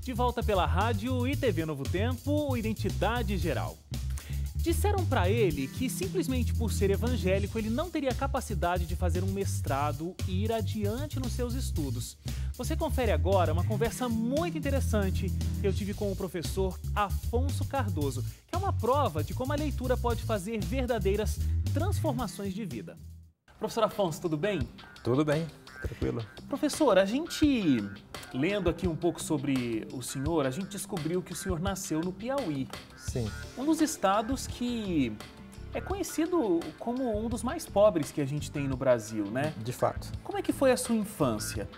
De volta pela rádio e TV Novo Tempo, o Identidade Geral. Disseram para ele que simplesmente por ser evangélico ele não teria capacidade de fazer um mestrado e ir adiante nos seus estudos. Você confere agora uma conversa muito interessante que eu tive com o professor Afonso Cardoso, que é uma prova de como a leitura pode fazer verdadeiras transformações de vida. Professor Afonso, tudo bem? Tudo bem, tranquilo. Professor, a gente, lendo aqui um pouco sobre o senhor, a gente descobriu que o senhor nasceu no Piauí. Sim. Um dos estados que é conhecido como um dos mais pobres que a gente tem no Brasil, né? De fato. Como é que foi a sua infância?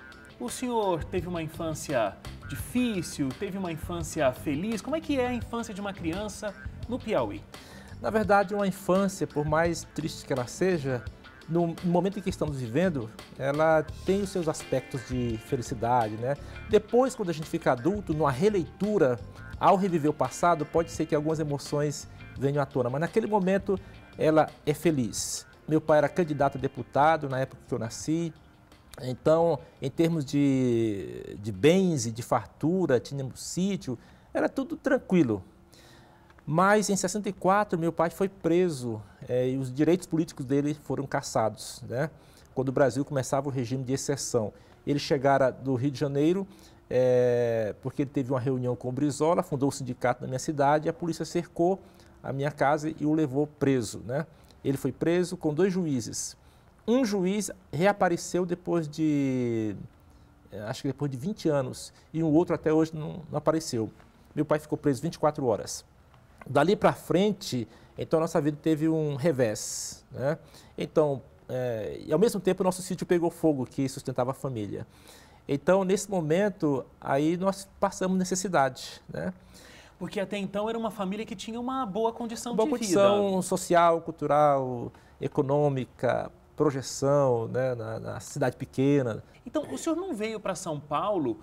O senhor teve uma infância difícil, teve uma infância feliz? Como é que é a infância de uma criança no Piauí? Na verdade, uma infância, por mais triste que ela seja, no momento em que estamos vivendo, ela tem os seus aspectos de felicidade, né? Depois, quando a gente fica adulto, numa releitura, ao reviver o passado, pode ser que algumas emoções venham à tona, mas naquele momento ela é feliz. Meu pai era candidato a deputado na época que eu nasci, então, em termos de bens e de fartura, tínhamos sítio, era tudo tranquilo. Mas em 64, meu pai foi preso e os direitos políticos dele foram cassados, né? Quando o Brasil começava o regime de exceção. Ele chegara do Rio de Janeiro porque ele teve uma reunião com o Brizola, fundou o sindicato na minha cidade, e a polícia cercou a minha casa e o levou preso, né? Ele foi preso com 2 juízes. Um juiz reapareceu depois de, acho que depois de 20 anos, e um outro até hoje não apareceu. Meu pai ficou preso 24 horas. Dali para frente, então, a nossa vida teve um revés, né? Então, e ao mesmo tempo, o nosso sítio pegou fogo, que sustentava a família. Então, nesse momento, aí nós passamos necessidade, né? Porque até então era uma família que tinha uma boa condição de vida. Boa condição social, cultural, econômica, projeção, né, na cidade pequena. Então, o senhor não veio para São Paulo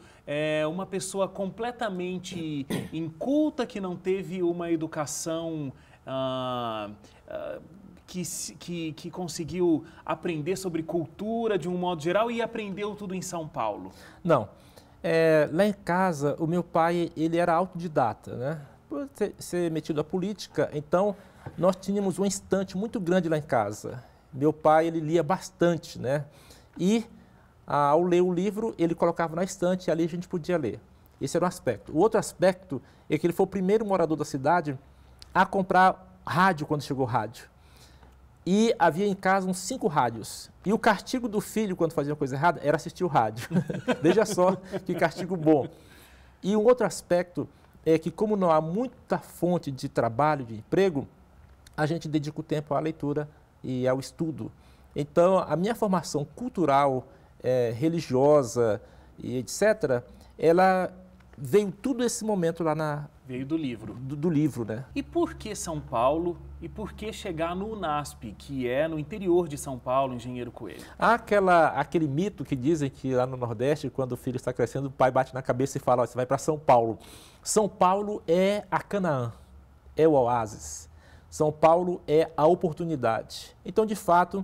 uma pessoa completamente inculta, que não teve uma educação que conseguiu aprender sobre cultura de um modo geral e aprendeu tudo em São Paulo? Não. Lá em casa, o meu pai, ele era autodidata, né? Por ser metido à política, então nós tínhamos uma estante muito grande lá em casa. Meu pai, ele lia bastante, né? E ao ler o livro, ele colocava na estante e ali a gente podia ler. Esse era um aspecto. O outro aspecto é que ele foi o primeiro morador da cidade a comprar rádio quando chegou o rádio. E havia em casa uns 5 rádios. E o castigo do filho, quando fazia uma coisa errada, era assistir o rádio. Veja só que castigo bom. E um outro aspecto é que, como não há muita fonte de trabalho, de emprego, a gente dedica o tempo à leitura e ao estudo. Então, a minha formação cultural, religiosa e etc., ela veio tudo esse momento lá Veio do livro. Do livro, né? E por que São Paulo e por que chegar no UNASP, que é no interior de São Paulo, Engenheiro Coelho? Há aquele mito que dizem que lá no Nordeste, quando o filho está crescendo, o pai bate na cabeça e fala, ó, você vai para São Paulo. São Paulo é a Canaã, é o oásis. São Paulo é a oportunidade. Então, de fato,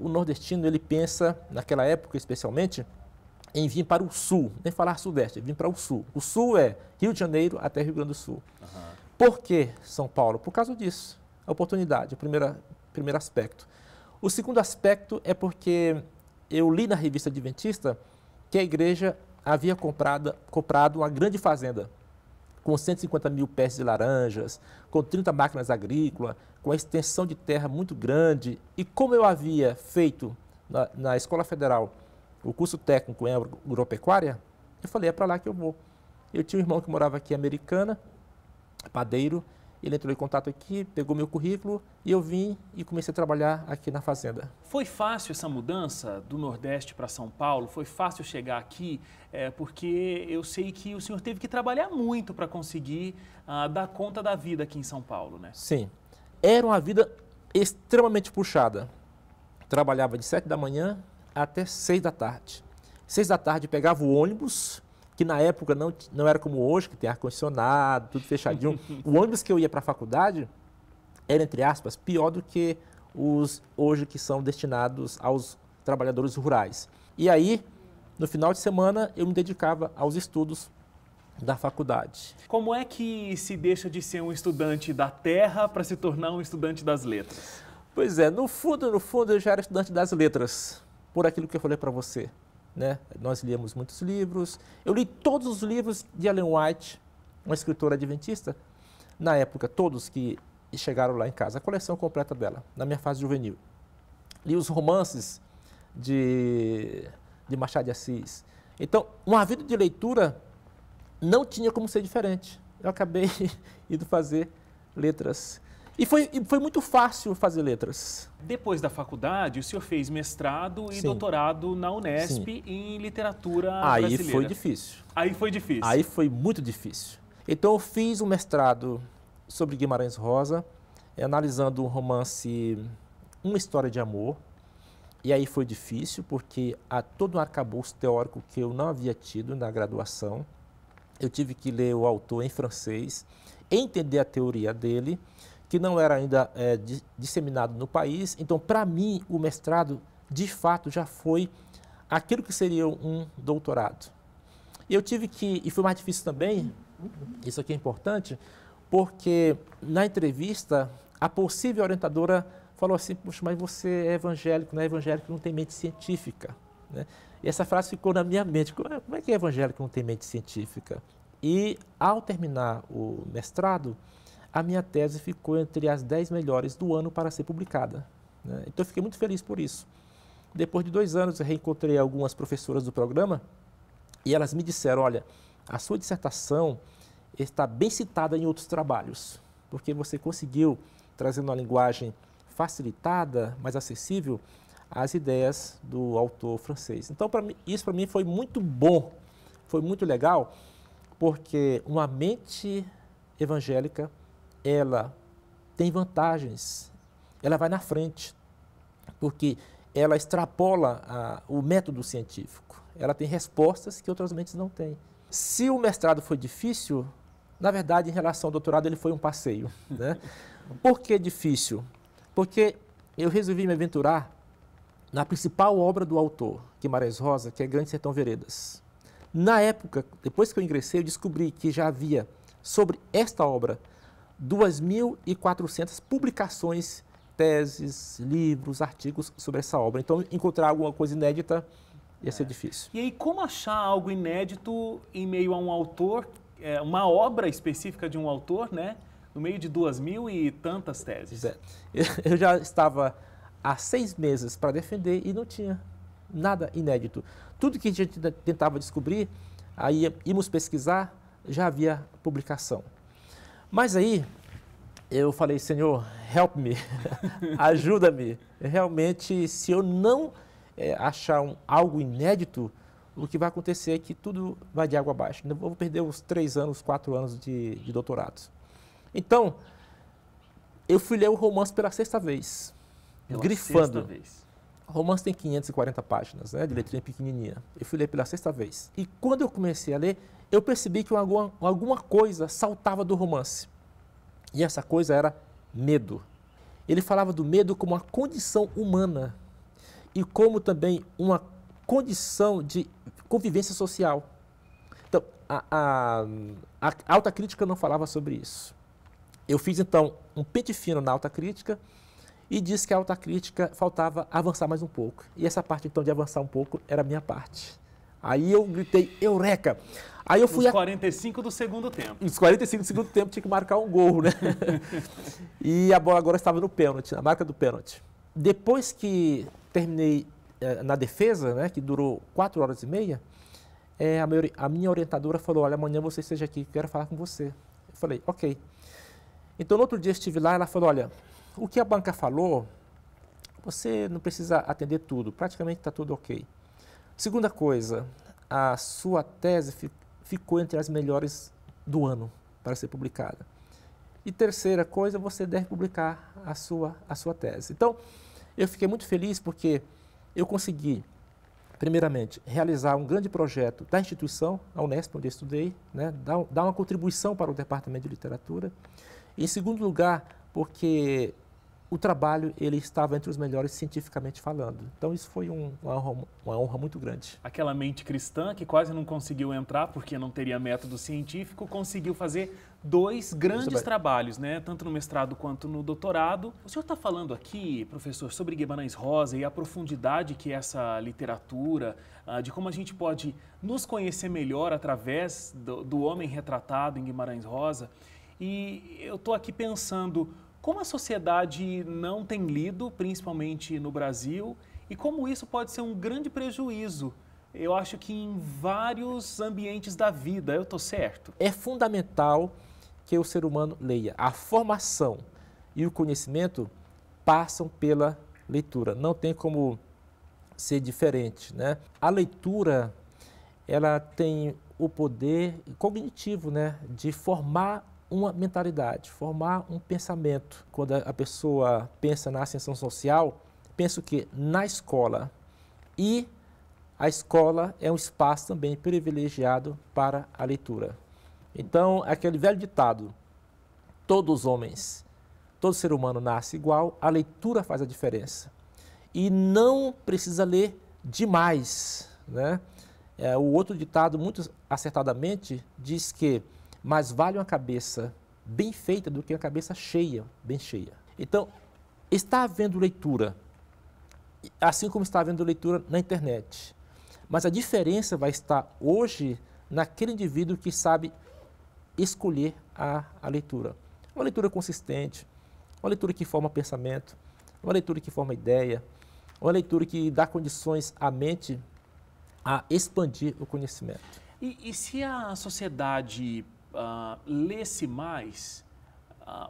o nordestino, ele pensa, naquela época especialmente, em vir para o sul, nem falar sudeste, vir para o sul. O sul é Rio de Janeiro até Rio Grande do Sul. Uhum. Por que São Paulo? Por causa disso, a oportunidade, o primeiro aspecto. O segundo aspecto é porque eu li na revista Adventista que a igreja havia comprado uma grande fazenda, com 150 mil pés de laranjas, com 30 máquinas agrícolas, com a extensão de terra muito grande. E como eu havia feito na Escola Federal o curso técnico em agropecuária, eu falei, é para lá que eu vou. Eu tinha um irmão que morava aqui em Americana, padeiro, ele entrou em contato aqui, pegou meu currículo e eu vim e comecei a trabalhar aqui na fazenda. Foi fácil essa mudança do Nordeste para São Paulo? Foi fácil chegar aqui? Porque eu sei que o senhor teve que trabalhar muito para conseguir dar conta da vida aqui em São Paulo, né? Sim. Era uma vida extremamente puxada. Trabalhava de 7 da manhã até 6 da tarde. 6 da tarde pegava o ônibus, que na época não era como hoje, que tem ar-condicionado, tudo fechadinho. O ônibus que eu ia para a faculdade era, entre aspas, pior do que os hoje que são destinados aos trabalhadores rurais. E aí, no final de semana, eu me dedicava aos estudos da faculdade. Como é que se deixa de ser um estudante da terra para se tornar um estudante das letras? Pois é, no fundo, eu já era estudante das letras, por aquilo que eu falei para você, né? Nós líamos muitos livros, eu li todos os livros de Ellen White, uma escritora adventista, na época, todos que chegaram lá em casa, a coleção completa dela, na minha fase juvenil. Li os romances de Machado de Assis. Então, uma vida de leitura não tinha como ser diferente. Eu acabei indo fazer letras. E foi muito fácil fazer letras. Depois da faculdade, o senhor fez mestrado e doutorado na Unesp em literatura brasileira. Aí foi difícil. Aí foi difícil. Aí foi muito difícil. Então eu fiz um mestrado sobre Guimarães Rosa, analisando um romance, Uma História de Amor. E aí foi difícil, porque há todo um arcabouço teórico que eu não havia tido na graduação. Eu tive que ler o autor em francês, entender a teoria dele, que não era ainda disseminado no país. Então, para mim, o mestrado, de fato, já foi aquilo que seria um doutorado. E eu tive que, e foi mais difícil também, isso aqui é importante, porque na entrevista, a possível orientadora falou assim: puxa, mas você é evangélico, não é evangélico, não tem mente científica, né? E essa frase ficou na minha mente: como é que é evangélico não tem mente científica? E ao terminar o mestrado, a minha tese ficou entre as 10 melhores do ano para ser publicada, né? Então eu fiquei muito feliz por isso. Depois de 2 anos, eu reencontrei algumas professoras do programa e elas me disseram: olha, a sua dissertação está bem citada em outros trabalhos, porque você conseguiu trazer uma linguagem facilitada, mais acessível, as ideias do autor francês. Então, isso para mim foi muito bom, foi muito legal, porque uma mente evangélica, ela tem vantagens, ela vai na frente, porque ela extrapola o método científico, ela tem respostas que outras mentes não têm. Se o mestrado foi difícil, na verdade, em relação ao doutorado, ele foi um passeio, né? Por que difícil? Porque eu resolvi me aventurar na principal obra do autor, Guimarães Rosa, que é Grande Sertão Veredas. Na época, depois que eu ingressei, eu descobri que já havia, sobre esta obra, 2.400 publicações, teses, livros, artigos sobre essa obra. Então, encontrar alguma coisa inédita ia ser difícil. E aí, como achar algo inédito em meio a um autor, uma obra específica de um autor, né? No meio de 2.000 e tantas teses? Eu já estava há 6 meses para defender e não tinha nada inédito. Tudo que a gente tentava descobrir, aí íamos pesquisar, já havia publicação. Mas aí eu falei: Senhor, help me, ajuda-me. Realmente, se eu não achar algo inédito, o que vai acontecer é que tudo vai de água abaixo. Eu vou perder os 3 anos, 4 anos de doutorado. Então, eu fui ler o romance pela 6ª vez, grifando. 6ª vez. O romance tem 540 páginas, né, de letrinha pequenininha. Eu fui ler pela 6ª vez. E quando eu comecei a ler, eu percebi que alguma coisa saltava do romance. E essa coisa era medo. Ele falava do medo como uma condição humana e como também uma condição de convivência social. Então, a alta crítica não falava sobre isso. Eu fiz, então, um pente fino na alta crítica e disse que a alta crítica faltava avançar mais um pouco. E essa parte, então, de avançar um pouco era a minha parte. Aí eu gritei: eureka! Aí eu fui nos 45 do segundo tempo. Nos 45 do segundo tempo tinha que marcar um gol, né? E a bola agora estava no pênalti, na marca do pênalti. Depois que terminei na defesa, né, que durou 4 horas e meia, a minha orientadora falou: olha, amanhã você esteja aqui, quero falar com você. Eu falei: ok. Então, no outro dia estive lá, ela falou: olha, o que a banca falou, você não precisa atender tudo, praticamente está tudo ok. Segunda coisa, a sua tese ficou entre as melhores do ano para ser publicada. E terceira coisa, você deve publicar a sua tese. Então, eu fiquei muito feliz porque eu consegui, primeiramente, realizar um grande projeto da instituição, a Unesp, onde eu estudei, né, dar uma contribuição para o Departamento de Literatura. Em segundo lugar, porque o trabalho ele estava entre os melhores cientificamente falando. Então isso foi uma honra muito grande. Aquela mente cristã que quase não conseguiu entrar porque não teria método científico, conseguiu fazer 2 grandes trabalhos, né? Tanto no mestrado quanto no doutorado. O senhor está falando aqui, professor, sobre Guimarães Rosa e a profundidade que é essa literatura, de como a gente pode nos conhecer melhor através do homem retratado em Guimarães Rosa. E eu estou aqui pensando como a sociedade não tem lido, principalmente no Brasil, e como isso pode ser um grande prejuízo, eu acho que em vários ambientes da vida. Eu estou certo? É fundamental que o ser humano leia. A formação e o conhecimento passam pela leitura. Não tem como ser diferente, né? A leitura, ela tem o poder cognitivo, né, de formar uma mentalidade, formar um pensamento. Quando a pessoa pensa na ascensão social, penso que na escola, e a escola é um espaço também privilegiado para a leitura. Então, aquele velho ditado, todos os homens, todo ser humano nasce igual, a leitura faz a diferença. E não precisa ler demais, né? O outro ditado, muito acertadamente, diz que mais vale uma cabeça bem feita do que uma cabeça cheia, bem cheia. Então, está havendo leitura, assim como está havendo leitura na internet. Mas a diferença vai estar hoje naquele indivíduo que sabe escolher a leitura. Uma leitura consistente, uma leitura que forma pensamento, uma leitura que forma ideia, uma leitura que dá condições à mente a expandir o conhecimento. E se a sociedade lesse mais,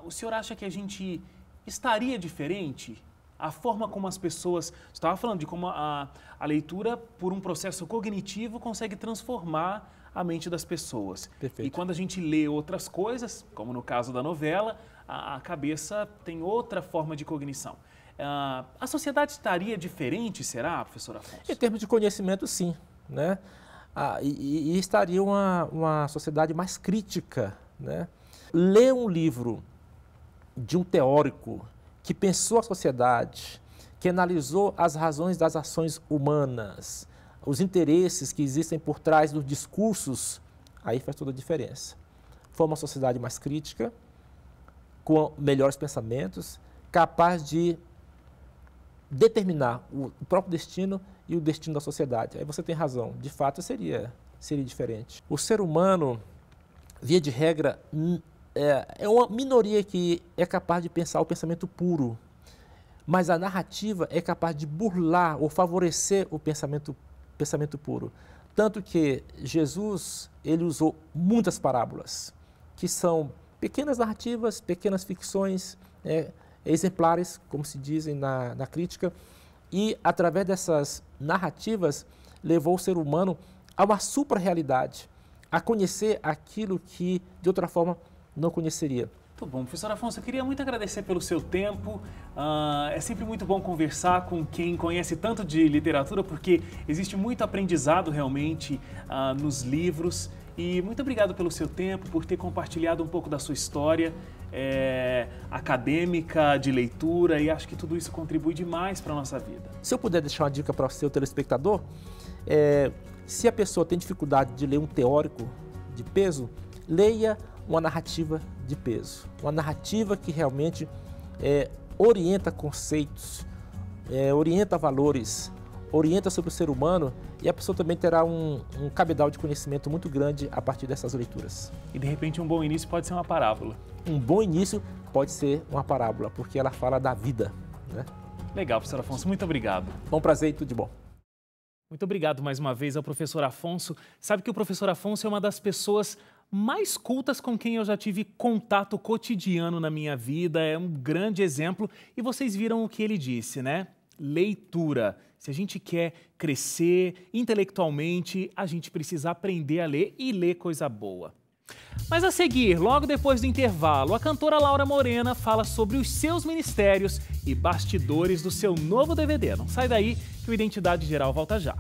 o senhor acha que a gente estaria diferente? A forma como as pessoas... Você estava falando de como a leitura, por um processo cognitivo, consegue transformar a mente das pessoas. Perfeito. E quando a gente lê outras coisas, como no caso da novela, a cabeça tem outra forma de cognição. A sociedade estaria diferente, será, professor Afonso? Em termos de conhecimento, sim, né? E estaria uma sociedade mais crítica, né? Ler um livro de um teórico que pensou a sociedade, que analisou as razões das ações humanas, os interesses que existem por trás dos discursos, aí faz toda a diferença. Foi uma sociedade mais crítica, com melhores pensamentos, capaz de determinar o próprio destino e o destino da sociedade. Aí você tem razão, de fato seria diferente. O ser humano, via de regra, é uma minoria que é capaz de pensar o pensamento puro, mas a narrativa é capaz de burlar ou favorecer o pensamento puro. Tanto que Jesus, ele usou muitas parábolas, que são pequenas narrativas, pequenas ficções, exemplares, como se dizem na crítica, e através dessas narrativas levou o ser humano a uma supra-realidade, a conhecer aquilo que de outra forma não conheceria. Muito bom, professor Afonso, eu queria muito agradecer pelo seu tempo. É sempre muito bom conversar com quem conhece tanto de literatura, porque existe muito aprendizado realmente nos livros. E muito obrigado pelo seu tempo, por ter compartilhado um pouco da sua história acadêmica, de leitura, e acho que tudo isso contribui demais para a nossa vida. Se eu puder deixar uma dica para o seu telespectador, se a pessoa tem dificuldade de ler um teórico de peso, leia uma narrativa de peso. Uma narrativa que realmente orienta conceitos, orienta valores, orienta sobre o ser humano, e a pessoa também terá um cabedal de conhecimento muito grande a partir dessas leituras. E de repente um bom início pode ser uma parábola. Um bom início pode ser uma parábola, porque ela fala da vida, né? Legal, professor Afonso, muito obrigado. Bom prazer e tudo de bom. Muito obrigado mais uma vez ao professor Afonso. Sabe que o professor Afonso é uma das pessoas mais cultas com quem eu já tive contato cotidiano na minha vida, é um grande exemplo. E vocês viram o que ele disse, né? Leitura. Se a gente quer crescer intelectualmente, a gente precisa aprender a ler e ler coisa boa. Mas a seguir, logo depois do intervalo, a cantora Laura Morena fala sobre os seus ministérios e bastidores do seu novo DVD. Não sai daí que o Identidade Geral volta já.